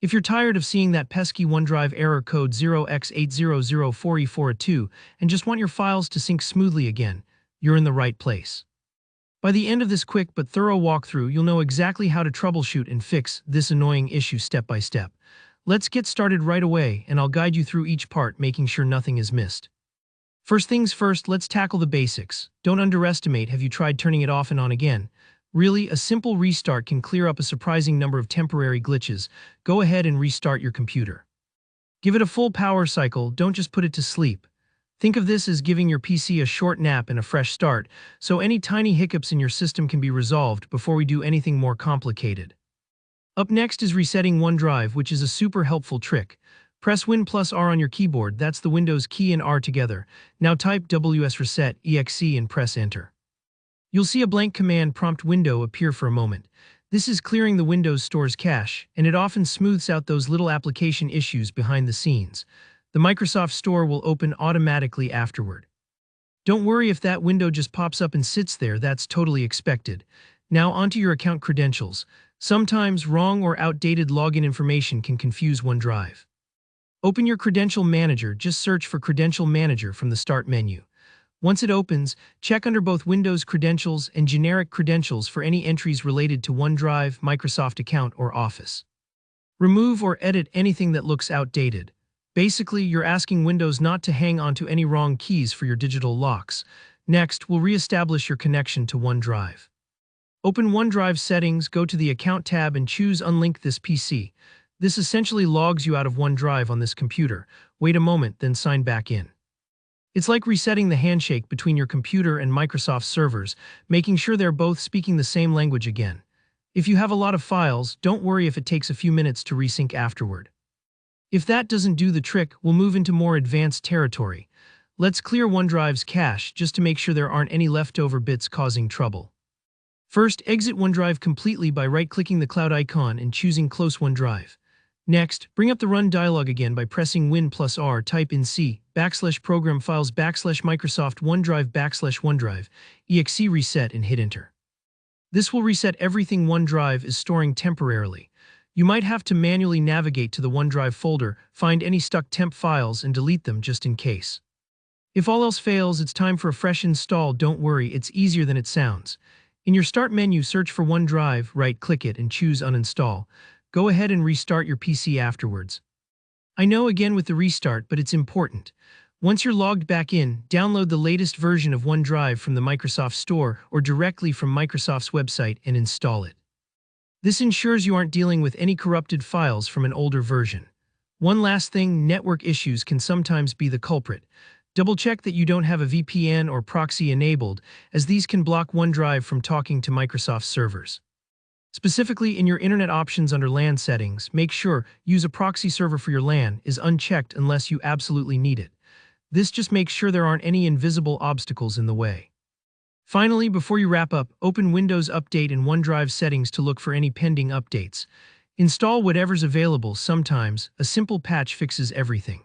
If you're tired of seeing that pesky OneDrive error code 0x8004e4a2 and just want your files to sync smoothly again, you're in the right place. By the end of this quick but thorough walkthrough, you'll know exactly how to troubleshoot and fix this annoying issue step by step. Let's get started right away, and I'll guide you through each part, making sure nothing is missed. First things first, let's tackle the basics. Don't underestimate, have you tried turning it off and on again? Really, a simple restart can clear up a surprising number of temporary glitches. Go ahead and restart your computer. Give it a full power cycle, don't just put it to sleep. Think of this as giving your PC a short nap and a fresh start, so any tiny hiccups in your system can be resolved before we do anything more complicated. Up next is resetting OneDrive, which is a super helpful trick. Press Win plus R on your keyboard, that's the Windows key and R together. Now type ws-reset.exe and press Enter. You'll see a blank command prompt window appear for a moment. This is clearing the Windows Store's cache, and it often smooths out those little application issues behind the scenes. The Microsoft Store will open automatically afterward. Don't worry if that window just pops up and sits there, that's totally expected. Now onto your account credentials. Sometimes wrong or outdated login information can confuse OneDrive. Open your Credential Manager, just search for Credential Manager from the Start menu. Once it opens, check under both Windows Credentials and Generic Credentials for any entries related to OneDrive, Microsoft account, or Office. Remove or edit anything that looks outdated. Basically, you're asking Windows not to hang onto any wrong keys for your digital locks. Next, we'll re-establish your connection to OneDrive. Open OneDrive Settings, go to the Account tab and choose Unlink this PC. This essentially logs you out of OneDrive on this computer. Wait a moment, then sign back in. It's like resetting the handshake between your computer and Microsoft servers, making sure they're both speaking the same language again. If you have a lot of files, don't worry if it takes a few minutes to resync afterward. If that doesn't do the trick, we'll move into more advanced territory. Let's clear OneDrive's cache just to make sure there aren't any leftover bits causing trouble. First, exit OneDrive completely by right-clicking the cloud icon and choosing Close OneDrive. Next, bring up the Run dialog again by pressing Win plus R, type in C/Program Files /Microsoft OneDrive /OneDrive, exe reset and hit Enter. This will reset everything OneDrive is storing temporarily. You might have to manually navigate to the OneDrive folder, find any stuck temp files and delete them just in case. If all else fails, it's time for a fresh install. Don't worry, it's easier than it sounds. In your Start menu, search for OneDrive, right-click it and choose Uninstall. Go ahead and restart your PC afterwards. I know again with the restart, but it's important. Once you're logged back in, download the latest version of OneDrive from the Microsoft Store or directly from Microsoft's website and install it. This ensures you aren't dealing with any corrupted files from an older version. One last thing, network issues can sometimes be the culprit. Double-check that you don't have a VPN or proxy enabled, as these can block OneDrive from talking to Microsoft servers. Specifically, in your Internet options under LAN settings, make sure Use a proxy server for your LAN is unchecked unless you absolutely need it. This just makes sure there aren't any invisible obstacles in the way. Finally, before you wrap up, open Windows Update in OneDrive settings to look for any pending updates. Install whatever's available. Sometimes, a simple patch fixes everything.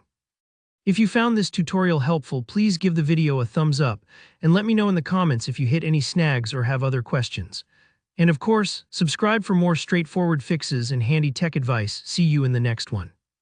If you found this tutorial helpful, please give the video a thumbs up and let me know in the comments if you hit any snags or have other questions. And of course, subscribe for more straightforward fixes and handy tech advice. See you in the next one.